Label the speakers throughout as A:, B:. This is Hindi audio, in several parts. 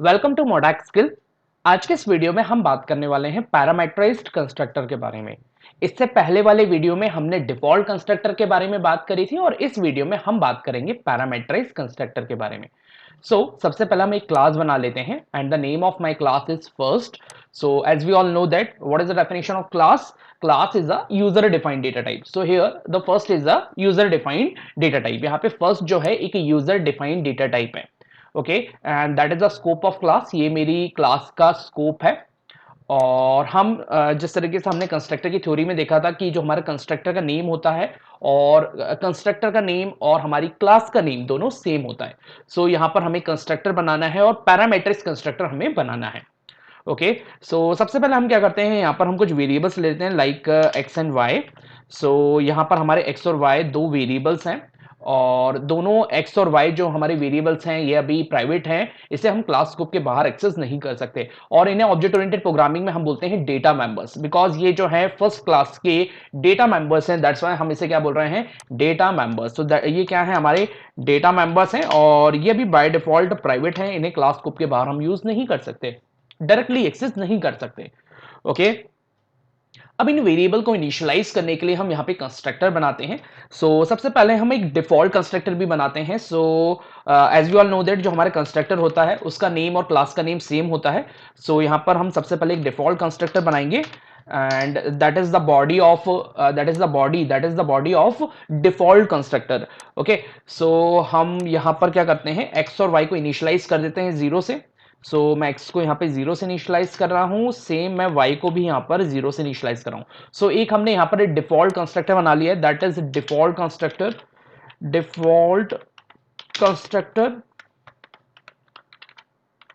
A: Welcome to मोडैक skill. आज के इस वीडियो में हम बात करने वाले हैं पैरामीटराइज्ड कंस्ट्रक्टर के बारे में। इससे पहले वाले वीडियो में हमने डिफॉल्ट कंस्ट्रक्टर के बारे में बात करी थी और इस वीडियो में हम बात करेंगे पैरामीटराइज्ड कंस्ट्रक्टर के बारे में। सबसे पहले हम एक क्लास बना लेते हैं and the name of my class is first. As we all know that what is the definition of class? Class is a user defined data type. So here the first is a user defined data type. यहाँ पे first जो है एक user defined data type है। Okay and that is the scope of class. ये मेरी क्लास का स्कोप है। और हम जिस तरीके से हमने कंस्ट्रक्टर की थ्योरी में देखा था कि जो हमारा कंस्ट्रक्टर का नेम होता है और कंस्ट्रक्टर का नेम और हमारी क्लास का नेम दोनों सेम होता है। यहाँ पर हमें कंस्ट्रक्टर बनाना है और पैरामेट्रिक्स कंस्ट्रक्टर हमें बनाना है। ओके सबसे पहले हम क्या करते हैं, यहाँ पर हम कुछ वेरिएबल्स लेते हैं लाइक एक्स एंड वाई। यहाँ पर हमारे एक्स और वाई दो वेरिएबल्स हैं और दोनों एक्स और वाई जो हमारे वेरिएबल्स हैं ये अभी प्राइवेट हैं। इसे हम क्लास स्कोप के बाहर एक्सेस नहीं कर सकते और इन्हें ऑब्जेक्ट ओरिएंटेड प्रोग्रामिंग में हम बोलते हैं डेटा मेंबर्स, बिकॉज ये जो है फर्स्ट क्लास के डेटा मेंबर्स हैं। दैट्स वाई हम इसे क्या बोल रहे हैं, डेटा मेंबर्स। ये क्या है, हमारे डेटा मेंबर्स हैं और ये भी बाय डिफॉल्ट प्राइवेट हैं। इन्हें क्लास स्कोप के बाहर हम यूज नहीं कर सकते, डायरेक्टली एक्सेस नहीं कर सकते। ओके अब इन वेरिएबल को इनिशियलाइज करने के लिए हम यहाँ पे कंस्ट्रक्टर बनाते हैं। सबसे पहले हम एक डिफॉल्ट कंस्ट्रक्टर भी बनाते हैं। As you all know that जो हमारा कंस्ट्रक्टर होता है उसका नेम और क्लास का नेम सेम होता है। यहाँ पर हम सबसे पहले एक डिफॉल्ट कंस्ट्रक्टर बनाएंगे and that is the body of default constructor. Okay हम यहाँ पर क्या करते हैं, एक्स और वाई को इनिशियलाइज कर देते हैं जीरो से। मैं x को यहाँ पे जीरो से इनिशियलाइज कर रहा हूँ, सेम मैं y को भी यहाँ पर जीरो से इनिशियलाइज कर रहा हूँ। एक हमने यहाँ पर एक डिफॉल्ट कंस्ट्रक्टर बना लिया है, that is default constructor. Default constructor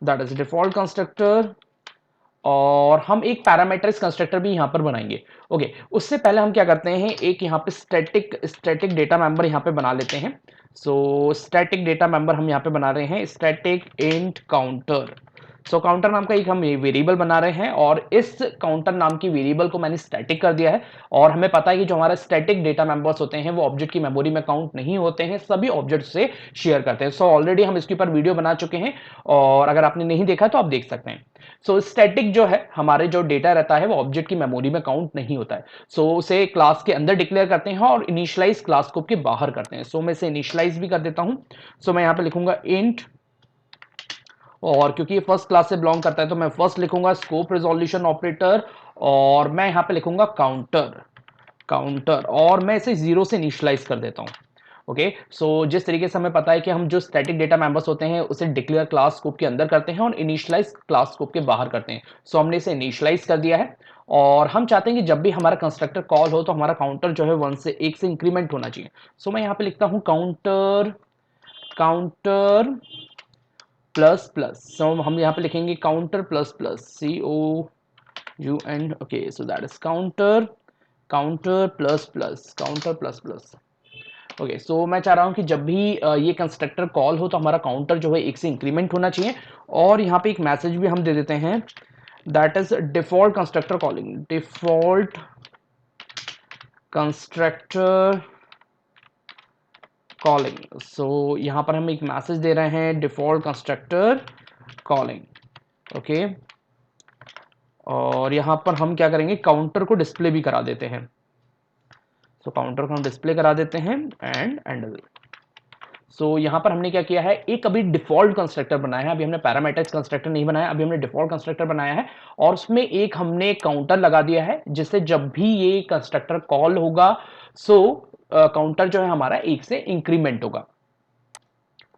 A: that is default constructor और हम एक पैरामीटराइज कंस्ट्रक्टर भी यहाँ पर बनाएंगे। ओके उससे पहले हम क्या करते हैं, एक यहाँ पे स्टैटिक डेटा मेंबर यहाँ पे बना लेते हैं। स्टैटिक डेटा मेंबर हम यहाँ पे बना रहे हैं, स्टैटिक इंट काउंटर। काउंटर नाम का एक हम वेरिएबल बना रहे हैं और इस काउंटर नाम की वेरिएबल को मैंने स्टैटिक कर दिया है। और हमें पता है कि जो हमारा स्टैटिक डेटा मेंबर्स होते हैं वो ऑब्जेक्ट की मेमोरी में काउंट नहीं होते हैं, सभी ऑब्जेक्ट से शेयर करते हैं। ऑलरेडी हम इसके ऊपर वीडियो बना चुके हैं और अगर आपने नहीं देखा तो आप देख सकते हैं। स्टैटिक जो है हमारे जो डेटा रहता है वो ऑब्जेक्ट की मेमोरी में काउंट नहीं होता है। उसे क्लास के अंदर डिक्लेयर करते हैं और इनिशियलाइज क्लास स्कोप के बाहर करते हैं। मैं इसे इनिशियलाइज भी कर देता हूं। मैं यहाँ पे लिखूंगा इंट, और क्योंकि ये फर्स्ट क्लास से बिलोंग करता है तो मैं फर्स्ट लिखूंगा स्कोप रिजोल्यूशन ऑपरेटर और मैं यहाँ पे लिखूंगा काउंटर। और मैं इसे जीरो से इनिशियलाइज कर देता हूँ। ओके जिस तरीके से हमें पता है कि हम जो स्टैटिक डेटा मेंबर्स होते हैं उसे डिक्लेयर क्लास स्कोप के अंदर करते हैं और इनिशियलाइज क्लास स्कोप के बाहर करते हैं। हमने इसे इनिशियलाइज कर दिया है और हम चाहते हैं कि जब भी हमारा कंस्ट्रक्टर कॉल हो तो हमारा काउंटर जो है एक से इंक्रीमेंट होना चाहिए। मैं यहाँ पे लिखता हूँ काउंटर प्लस प्लस। हम यहाँ पे लिखेंगे counter plus plus, COUN। Okay that is counter plus plus. Okay मैं चाह रहा हूं कि जब भी ये कंस्ट्रक्टर कॉल हो तो हमारा काउंटर जो है एक से इंक्रीमेंट होना चाहिए। और यहाँ पे एक मैसेज भी हम दे देते हैं, that is default constructor calling, default constructor calling. यहाँ पर हम एक मैसेज दे रहे हैं डिफॉल्ट कंस्ट्रक्टर कॉलिंग। ओके और यहाँ पर हम क्या करेंगे, काउंटर को डिस्प्ले भी करा देते हैं। काउंटर को हम डिस्प्ले करा देते हैं एंड यहाँ पर हमने क्या किया है, एक अभी डिफॉल्ट कंस्ट्रक्टर बनाया है, अभी हमने पैरामीटर्स कंस्ट्रक्टर नहीं बनाया, अभी हमने डिफॉल्ट कंस्ट्रक्टर बनाया है और उसमें एक हमने काउंटर लगा दिया है जिससे जब भी ये कंस्ट्रक्टर कॉल होगा काउंटर जो है हमारा एक से इंक्रीमेंट होगा।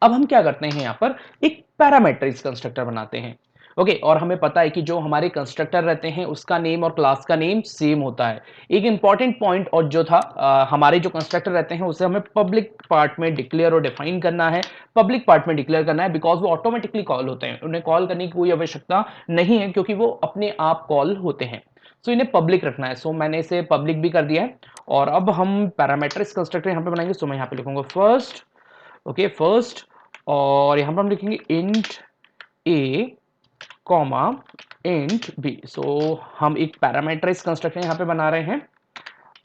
A: अब हम क्या करते हैं, यहाँ पर एक पैरामीटराइज कंस्ट्रक्टर बनाते हैं। ओके और हमें पता है कि जो हमारे कंस्ट्रक्टर रहते हैं उसका नेम और क्लास का नेम सेम होता है। एक इंपॉर्टेंट पॉइंट और जो था, हमारे जो कंस्ट्रक्टर रहते हैं उसे हमें पब्लिक पार्ट में डिक्लेयर और डिफाइन करना है। पब्लिक पार्ट में डिक्लेयर करना है बिकॉज वो ऑटोमेटिकली कॉल होते हैं, उन्हें कॉल करने की कोई आवश्यकता नहीं है क्योंकि वो अपने आप कॉल होते हैं। इन्हें पब्लिक रखना है। मैंने इसे पब्लिक भी कर दिया है और अब हम पैरामीटर्स कंस्ट्रक्टर यहाँ पे बनाएंगे। मैं यहाँ पे लिखूंगा फर्स्ट। ओके फर्स्ट और यहां पर हम लिखेंगे इंट ए कॉमा इंट बी। हम एक पैरामीटराइज कंस्ट्रक्टर यहां पे बना रहे हैं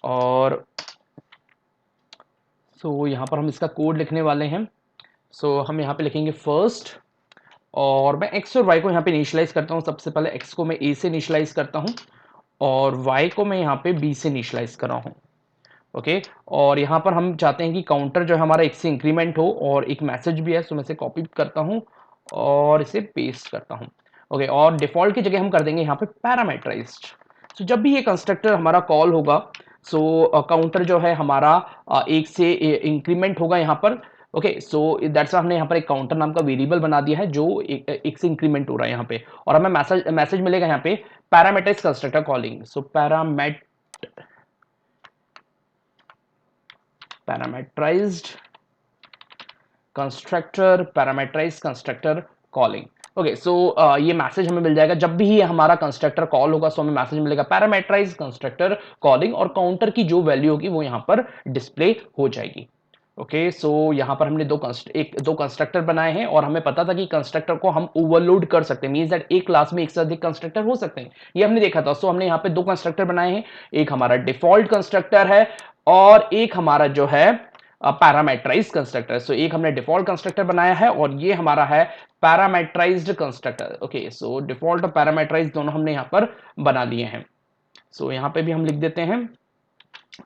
A: और यहां पर हम इसका कोड लिखने वाले हैं। हम यहां पे लिखेंगे फर्स्ट और मैं x और y को यहाँ पे इनिशियलाइज करता हूँ। सबसे पहले x को मैं a से इनिशियलाइज करता हूँ और y को मैं यहाँ पे b से इनिशियलाइज कर रहा हूँ। ओके, और यहाँ पर हम चाहते हैं कि काउंटर जो है हमारा एक से इंक्रीमेंट हो और एक मैसेज भी है, सो मैं इसे कॉपी करता हूँ और इसे पेस्ट करता हूँ। ओके, और डिफॉल्ट की जगह हम कर देंगे यहाँ पे पैरामीटराइज्ड। सो जब भी ये कंस्ट्रक्टर हमारा कॉल होगा, सो काउंटर जो है हमारा एक से इंक्रीमेंट होगा यहाँ पर। ओके, सो दैट्स हमने यहाँ पर एक काउंटर नाम का वेरिएबल बना दिया है जो एक से इंक्रीमेंट हो रहा है यहाँ पे, और हमें मैसेज मिलेगा यहाँ पे पैरामीटराइज्ड कंस्ट्रक्टर कॉलिंग। सो parameterized constructor calling। ओके, सो ये मैसेज हमें मिल जाएगा जब भी ये हमारा कंस्ट्रक्टर कॉल होगा, सो हमें मैसेज मिलेगा पैरामीटराइज्ड कंस्ट्रक्टर कॉलिंग, और काउंटर की जो वैल्यू होगी वो यहाँ पर डिस्प्ले हो जाएगी। ओके, सो यहाँ पर हमने दो कंस्ट्रक्टर बनाए हैं और हमें पता था कि कंस्ट्रक्टर को हम ओवरलोड कर सकते हैं, मींस दैट एक क्लास में एक से अधिक कंस्ट्रक्टर हो सकते हैं, ये हमने देखा था। सो हमने यहाँ पे दो कंस्ट्रक्टर बनाए हैं, एक हमारा डिफॉल्ट कंस्ट्रक्टर है और एक हमारा जो है पैरामीटराइज्ड कंस्ट्रक्टर। सो एक हमने डिफॉल्ट कंस्ट्रक्टर बनाया है और ये हमारा है पैरामीटराइज्ड कंस्ट्रक्टर। ओके, सो डिफॉल्ट और पैरामीटराइज्ड दोनों हमने यहाँ पर बना दिए हैं। सो यहाँ पे भी हम लिख देते हैं,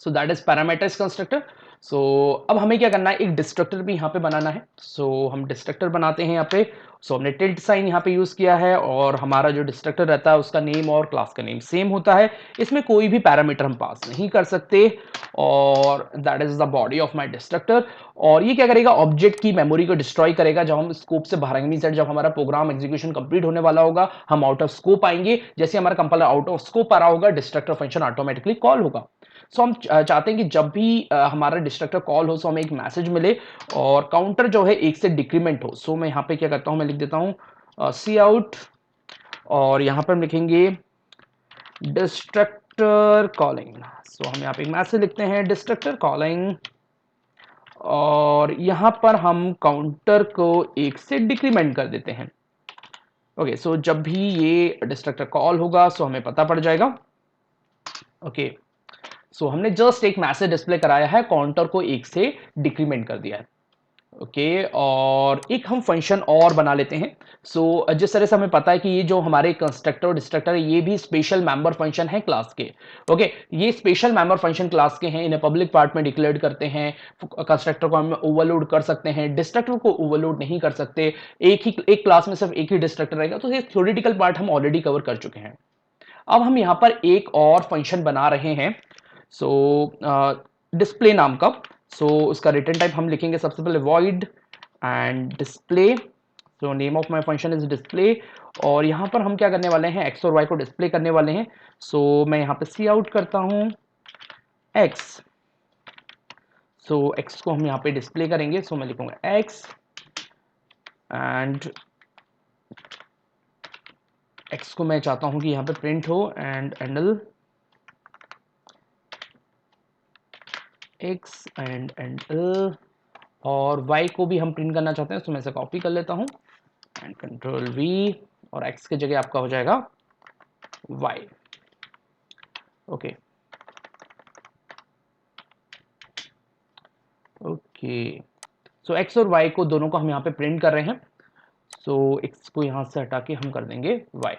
A: so that is parameterized constructor. So अब हमें क्या करना है, एक डिस्ट्रक्टर भी यहाँ पे बनाना है। सो हम डिस्ट्रक्टर बनाते हैं यहाँ पे। सो हमने टिल्ट साइन यहाँ पे यूज किया है और हमारा जो डिस्ट्रक्टर रहता है उसका नेम और क्लास का नेम सेम होता है, इसमें कोई भी पैरामीटर हम पास नहीं कर सकते, और that is the body of my destructor. और ये क्या करेगा, ऑब्जेक्ट की मेमोरी को डिस्ट्रॉय करेगा जब हम स्कोप से बाहर आएंगे, जब हमारा प्रोग्राम एग्जीक्यूशन कंप्लीट होने वाला होगा, हम आउट ऑफ स्कोप आएंगे, जैसे हमारा कंपाइलर आउट ऑफ स्कोप आ रहा होगा, डिस्ट्रक्टर फंक्शन ऑटोमेटिकली कॉल होगा। सो हम चाहते हैं कि जब भी हमारा डिस्ट्रक्टर कॉल हो, सो हमें एक मैसेज मिले और काउंटर जो है एक से डिक्रीमेंट हो। सो मैं यहाँ पे क्या करता हूँ, मैं लिख देता हूँ सी आउट, और यहाँ पर हम लिखेंगे डिस्ट्रक्टर कॉलिंग। सो हम यहाँ पे एक मैसेज लिखते हैं डिस्ट्रक्टर कॉलिंग, और यहाँ पर हम काउंटर को एक से डिक्रीमेंट कर देते हैं। ओके, सो जब भी ये डिस्ट्रक्टर कॉल होगा, सो हमें पता पड़ जाएगा। ओके, सो हमने जस्ट एक मैसेज डिस्प्ले कराया है, काउंटर को एक से डिक्रीमेंट कर दिया है। ओके, और एक हम फंक्शन और बना लेते हैं। सो जिस तरह से हमें पता है कि ये जो हमारे कंस्ट्रक्टर और डिस्ट्रक्टर है ये भी स्पेशल मेंबर फंक्शन है क्लास के। ओके, ये स्पेशल मेंबर फंक्शन क्लास के हैं, इन्हें पब्लिक पार्ट में डिक्लेयर करते हैं। कंस्ट्रक्टर को हम ओवरलोड कर सकते हैं, डिस्ट्रक्टर को ओवरलोड नहीं कर सकते। एक क्लास में सिर्फ एक ही डिस्ट्रक्टर रहेगा, तो ये थ्योरेटिकल पार्ट हम ऑलरेडी कवर कर चुके हैं। अब हम यहाँ पर एक और फंक्शन बना रहे हैं, सो डिस्प्ले नाम का। सो उसका रिटर्न टाइप हम लिखेंगे सबसे पहले void and display. So name of my function is display, और यहाँ पर हम क्या करने वाले हैं, x और y को डिस्प्ले करने वाले हैं। सो मैं यहाँ पे सी आउट करता हूँ x। सो x को हम यहाँ पे डिस्प्ले करेंगे, सो मैं लिखूंगा x एंड x को मैं चाहता हूँ कि यहाँ पे प्रिंट हो and endl x and endl, और y को भी हम प्रिंट करना चाहते हैं, तो मैं इसे कॉपी कर लेता हूँ एंड कंट्रोल v, और x की जगह आपका हो जाएगा y। ओके ओके, सो x और y को दोनों को हम यहाँ पे प्रिंट कर रहे हैं। सो x को यहाँ से हटा के हम कर देंगे y।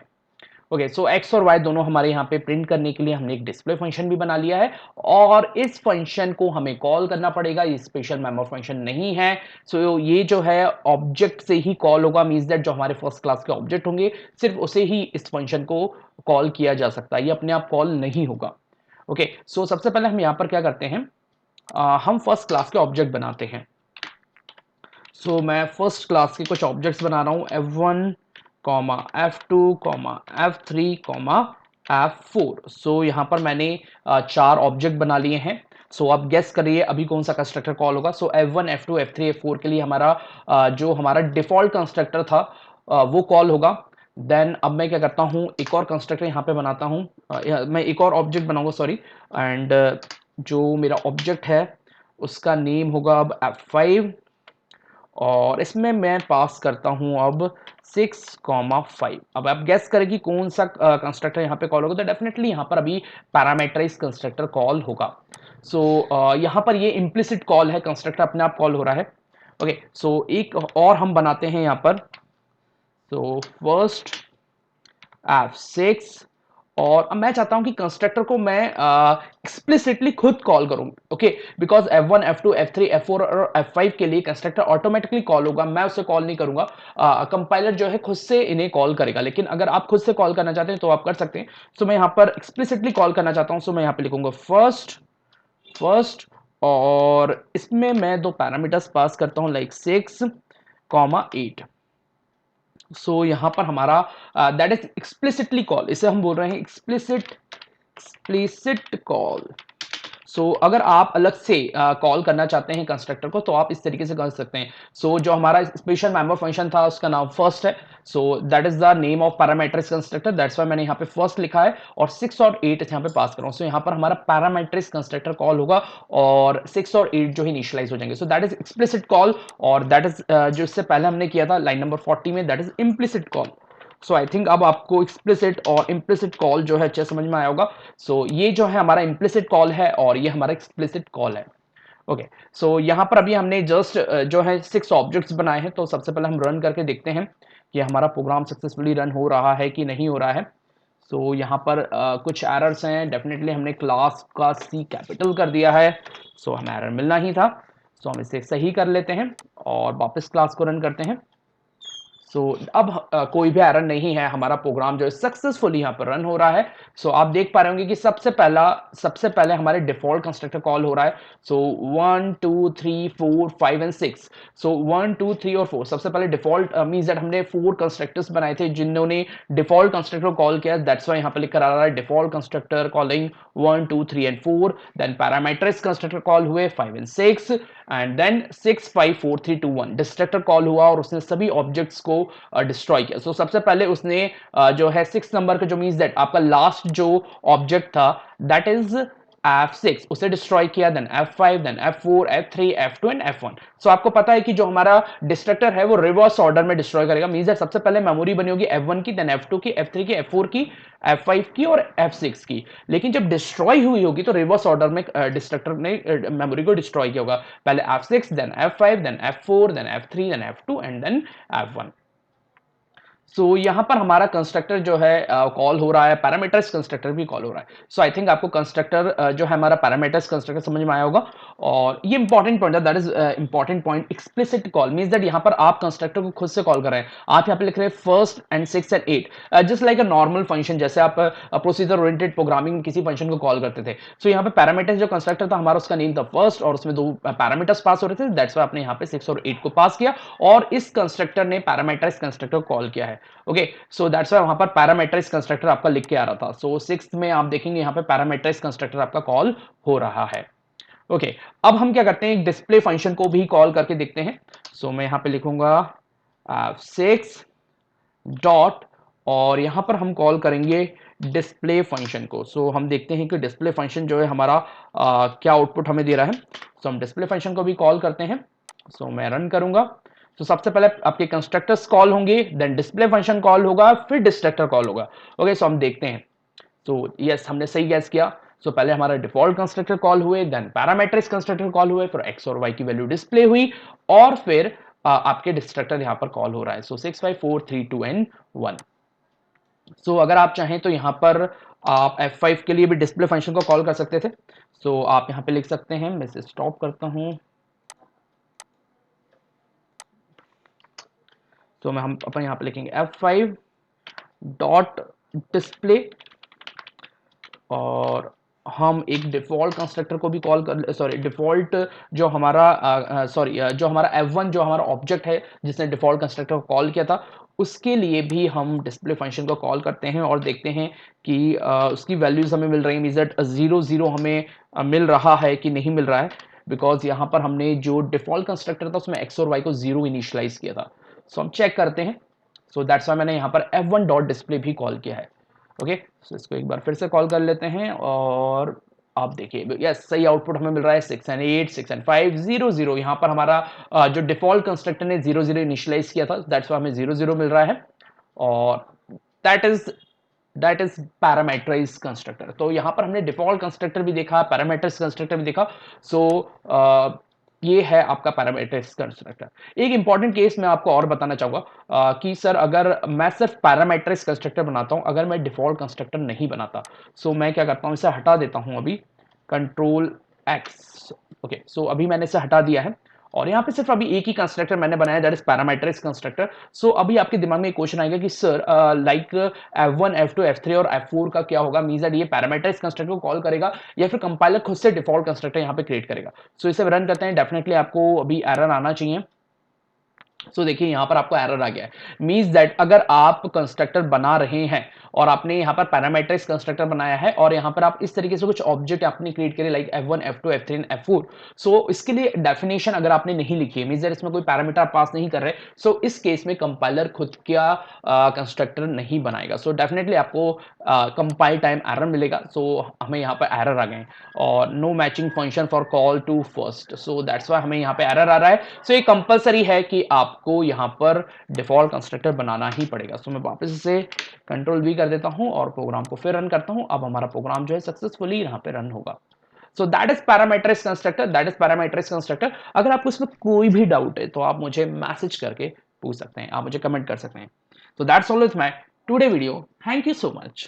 A: ओके, सो x और y दोनों हमारे यहाँ पे प्रिंट करने के लिए हमने एक डिस्प्ले फंक्शन भी बना लिया है, और इस फंक्शन को हमें कॉल करना पड़ेगा, ये स्पेशल मेंबर फंक्शन नहीं है। सो ये जो है ऑब्जेक्ट से ही कॉल होगा, मींस दैट जो हमारे फर्स्ट क्लास के ऑब्जेक्ट होंगे सिर्फ उसे ही इस फंक्शन को कॉल किया जा सकता है, ये अपने आप कॉल नहीं होगा। ओके, सो सबसे पहले हम यहाँ पर क्या करते हैं, हम फर्स्ट क्लास के ऑब्जेक्ट बनाते हैं। सो मैं फर्स्ट क्लास के कुछ ऑब्जेक्ट्स बना रहा हूँ, f1, f2, f3, f4। सो यहाँ पर मैंने चार ऑब्जेक्ट बना लिए हैं। सो आप गेस करिए अभी कौन सा कंस्ट्रक्टर कॉल होगा। सो f1, f2, f3, f4 के लिए हमारा जो हमारा डिफॉल्ट कंस्ट्रक्टर था वो कॉल होगा। देन अब मैं क्या करता हूँ, एक और कंस्ट्रक्टर यहाँ पे बनाता हूँ, मैं एक और ऑब्जेक्ट बनाऊंगा, सॉरी, एंड जो मेरा ऑब्जेक्ट है उसका नेम होगा अब f5, और इसमें मैं पास करता हूं अब 6,5। अब आप गेस करें कि कौन सा कंस्ट्रक्टर यहाँ पे कॉल होगा, तो डेफिनेटली यहाँ पर अभी पैरामीटराइज्ड कंस्ट्रक्टर कॉल होगा। सो यहाँ पर ये इम्प्लिसिट कॉल है, कंस्ट्रक्टर अपने आप कॉल हो रहा है। ओके, सो एक और हम बनाते हैं यहाँ पर, सो फर्स्ट F6 और अब मैं चाहता हूं कि कंस्ट्रक्टर को मैं एक्सप्लिसिटली खुद कॉल करूं, okay, because F1 F2 F3 F4 और F5 के लिए कंस्ट्रक्टर ऑटोमेटिकली कॉल होगा, मैं उसे कॉल नहीं करूंगा, कंपाइलर जो है खुद से इन्हें कॉल करेगा। लेकिन अगर आप खुद से कॉल करना चाहते हैं तो आप कर सकते हैं। सो मैं यहां पर एक्सप्लिसिटली कॉल करना चाहता हूं, सो मैं यहां पे लिखूंगा फर्स्ट फर्स्ट और इसमें मैं दो पैरामीटर्स पास करता हूं लाइक 6, 8। सो यहां पर हमारा दैट इज एक्सप्लिसिटली कॉल, इसे हम बोल रहे हैं एक्सप्लिसिट कॉल। सो अगर आप अलग से कॉल करना चाहते हैं कंस्ट्रक्टर को तो आप इस तरीके से कर सकते हैं। सो जो हमारा स्पेशल मेंबर फंक्शन था उसका नाम फर्स्ट है, सो that is the name of parametric constructor, that's why मैंने यहाँ पे फर्स्ट लिखा है और 6 और 8 यहाँ पे पास कर रहा हूँ। सो यहाँ पर हमारा पैरामीट्रिक कंस्ट्रक्टर कॉल होगा और 6 और 8 जो है इनिशियलाइज हो जाएंगे। सो दैट इज एक्सप्लिसिट कॉल और दैट इज जो इससे पहले हमने किया था लाइन नंबर 40 में, that is implicit call. So I think अब आपको एक्सप्लिसिट और इम्प्लिसिट कॉल जो है अच्छे समझ में आया होगा। सो ये जो है हमारा इम्प्लिसिट कॉल है और ये हमारा एक्सप्लिसिट कॉल है। ओके, सो यहाँ पर अभी हमने जस्ट जो है 6 ऑब्जेक्ट्स बनाए हैं, तो सबसे पहले हम रन करके देखते हैं कि हमारा प्रोग्राम सक्सेसफुली रन हो रहा है कि नहीं हो रहा है। सो यहाँ पर कुछ एरर्स हैं, डेफिनेटली हमने क्लास का सी कैपिटल कर दिया है, सो हमें एरर मिलना ही था। सो हम इसे सही कर लेते हैं और वापस क्लास को रन करते हैं। सो अब कोई भी एरर नहीं है, हमारा प्रोग्राम जो है सक्सेसफुली यहाँ पर रन हो रहा है। सो आप देख पा रहे होंगे कि सबसे पहले हमारे डिफॉल्ट कंस्ट्रक्टर कॉल हो रहा है। सो 1 2 3 4 5 एंड 6। सो 1 2 3 और 4 सबसे पहले डिफॉल्ट मींस दैट हमने 4 कंस्ट्रक्टर्स बनाए थे जिन्होंने डिफॉल्ट कंस्ट्रक्टर कॉल किया, दैट्स व्हाई यहाँ पर लिखकर आ रहा है default constructor calling 1 2 3 and 4। Then parameters constructor call हुए 5 and 6 and then 6 5 4 3 2 1 destructor call हुआ और उसने सभी ऑब्जेक्ट्स को डिस्ट्रॉय किया। सो सबसे पहले उसने जो है 6 नंबर का जो मींस दैट आपका लास्ट जो ऑब्जेक्ट था दैट इज F6 उसे डिस्ट्रॉय किया, then F5 then F4 F3 F2 and F1। सो आपको पता है कि जो हमारा डिस्ट्रक्टर है वो रिवर्स ऑर्डर में डिस्ट्रॉय करेगा, मींस दैट सबसे पहले मेमोरी बनी होगी F1 की, देन F2 की, F3 की, F4 की, F5 की और F6 की। लेकिन जब डिस्ट्रॉय हुई होगी तो रिवर्स ऑर्डर में डिस्ट्रक्टर ने मेमोरी को डिस्ट्रॉय किया होगा, पहले F6 then F5 then F4 then F3 then F2 and then F1। So यहां पर हमारा कंस्ट्रक्टर जो है कॉल हो रहा है, पैरामीटर्स कंस्ट्रक्टर भी कॉल हो रहा है। सो आई थिंक आपको कंस्ट्रक्टर जो है हमारा पैरामीटर्स कंस्ट्रक्टर समझ में आया होगा और ये इंपॉर्टेंट पॉइंट है, that is important point. Explicit call means that यहां पर आप कंस्ट्रक्टर को खुद से कॉल कर रहे हैं। आप यहां पे लिख रहे हैं first and 6 and 8 just like a normal function, जैसे आप प्रोसीजर ओरिएंटेड प्रोग्रामिंग किसी फंक्शन को कॉल करते थे। सो यहां पे पैरामीटर्स जो कंस्ट्रक्टर था हमारा उसका नेम था फर्स्ट और उसमें दो पैरामीटर्स पास हो रहे थे, दैट्स व्हाई आपने यहां पे 6 और 8 को पास किया और इस कंस्ट्रक्टर ने पैरामीटर्स कंस्ट्रक्टर को कॉल किया है। ओके, सो दैट्स व्हाई वहां पर पैरामीटराइज कंस्ट्रक्टर आपका लिख के आ रहा था। सो सिक्स्थ में आप देखेंगे यहाँ पे पैरामीटराइज कंस्ट्रक्टर आपका कॉल हो रहा है। ओके, अब हम क्या करते हैं एक डिस्प्ले फंक्शन को भी कॉल करके देखते हैं। सो मैं यहाँ पे लिखूंगा 6 डॉट और यहां पर हम कॉल करेंगे डिस्प्ले फंक्शन को। सो हम देखते हैं कि डिस्प्ले फंक्शन जो है हमारा क्या आउटपुट हमें दे रहा है। सो हम डिस्प्ले फंक्शन को भी कॉल करते हैं। सो मैं रन करूंगा। तो सबसे पहले आपके कंस्ट्रक्टर्स कॉल होंगे, देन डिस्प्ले फंक्शन कॉल होगा, फिर डिस्ट्रक्टर कॉल होगा। ओके, सो हम देखते हैं। सो यस, हमने सही गैस किया। सो पहले हमारा डिफॉल्ट कंस्ट्रक्टर कॉल हुए, देन पैरामीटर्स कंस्ट्रक्टर कॉल हुए, फिर एक्स और वाई की वैल्यू डिस्प्ले हुई और फिर आपके डिस्ट्रक्टर यहां पर कॉल हो रहा है। सो 6 5 4 3 2 एंड 1। सो अगर आप चाहें तो यहां पर आप F5 के लिए भी डिस्प्ले फंक्शन को कॉल कर सकते थे। सो आप यहां पे लिख सकते हैं, मैं इसे स्टॉप करता हूं। तो मैं हम अपन यहां पे लिखेंगे F5 डॉट डिस्प्ले और हम एक डिफॉल्ट कंस्ट्रक्टर को भी कॉल कर, सॉरी डिफॉल्ट जो हमारा जो हमारा F1 जो हमारा ऑब्जेक्ट है जिसने डिफॉल्ट कंस्ट्रक्टर को कॉल किया था उसके लिए भी हम डिस्प्ले फंक्शन को कॉल करते हैं और देखते हैं कि उसकी वैल्यूज हमें मिल रही है, मींस दैट 0 0 हमें मिल रहा है कि नहीं मिल रहा है, बिकॉज यहाँ पर हमने जो डिफॉल्ट कंस्ट्रक्टर था उसमें एक्स और वाई को 0 इनिशियलाइज किया था। सो हम चेक करते हैं। सो दैट्स वाई मैंने यहाँ पर F1 डॉट डिस्प्ले भी कॉल किया है। ओके, सो इसको एक बार फिर से कॉल कर लेते हैं और आप देखिए यस सही आउटपुट हमें मिल रहा है 6 एंड 8 6 एंड 5 0 0। यहाँ पर हमारा जो डिफॉल्ट कंस्ट्रक्टर ने 0 0 इनिशियलाइज किया था दैट्स व्हाई हमें 0 0 मिल रहा है और दैट इज पैरामीटराइज कंस्ट्रक्टर। तो यहाँ पर हमने डिफॉल्ट कंस्ट्रक्टर भी देखा, पैरामीटर्स कंस्ट्रक्टर भी देखा। सो ये है आपका पैरामीट्राइज्ड कंस्ट्रक्टर। एक इंपॉर्टेंट केस मैं आपको और बताना चाहूंगा कि सर अगर मैं सिर्फ पैरामीट्राइज्ड कंस्ट्रक्टर बनाता हूं, अगर मैं डिफॉल्ट कंस्ट्रक्टर नहीं बनाता, सो मैं क्या करता हूं, इसे हटा देता हूं अभी, कंट्रोल एक्स। ओके, सो अभी मैंने इसे हटा दिया है और यहाँ पे सिर्फ अभी एक ही कंस्ट्रक्टर मैंने बनाया, दैट इज पैरामीट्राइज्ड कंस्ट्रक्टर। सो अभी आपके दिमाग में एक क्वेश्चन आएगा कि sir like F1 F2 F3 और F4 का क्या होगा, मींस दैट ये पैरामीट्राइज्ड कंस्ट्रक्टर को कॉल करेगा या फिर कंपाइलर खुद से डिफॉल्ट कंस्ट्रक्टर यहाँ पे क्रिएट करेगा। सो इसे रन करते हैं, डेफिनेटली आपको अभी एरर आना चाहिए। देखिए यहां पर आपको एरर आ गया है, मींस दैट अगर आप कंस्ट्रक्टर बना रहे हैं और आपने यहां पर पैरामीट्राइज्ड कंस्ट्रक्टर बनाया है और यहां पर आप इस तरीके से कुछ ऑब्जेक्ट आपने क्रिएट करे like F1 F2 F3 and F4, सो इसके लिए डेफिनेशन अगर आपने नहीं लिखी है, मींस दैट इसमें कोई पैरामीटर पास नहीं कर रहे, सो इस केस में कंपाइलर खुद का कंस्ट्रक्टर नहीं बनाएगा। सो डेफिनेटली आपको कंपाइल टाइम एरर मिलेगा। सो हमें यहाँ पर एरर आ गए और no matching function for call to first, so that's why हमें यहाँ पे एरर आ रहा है। सो ये कंपलसरी है कि आपको यहाँ पर डिफॉल्ट कंस्ट्रक्टर बनाना ही पड़ेगा। सो मैं वापस इसे कंट्रोल वी कर देता हूँ और प्रोग्राम को फिर रन करता हूँ। अब हमारा प्रोग्राम जो है सक्सेसफुली यहाँ पे रन होगा। So that is parameterized constructor, that is parameterized constructor. अगर आपको इसमें कोई भी डाउट है तो आप मुझे मैसेज करके पूछ सकते हैं, आप मुझे कमेंट कर सकते हैं। So that's all with my today video. Thank you so much.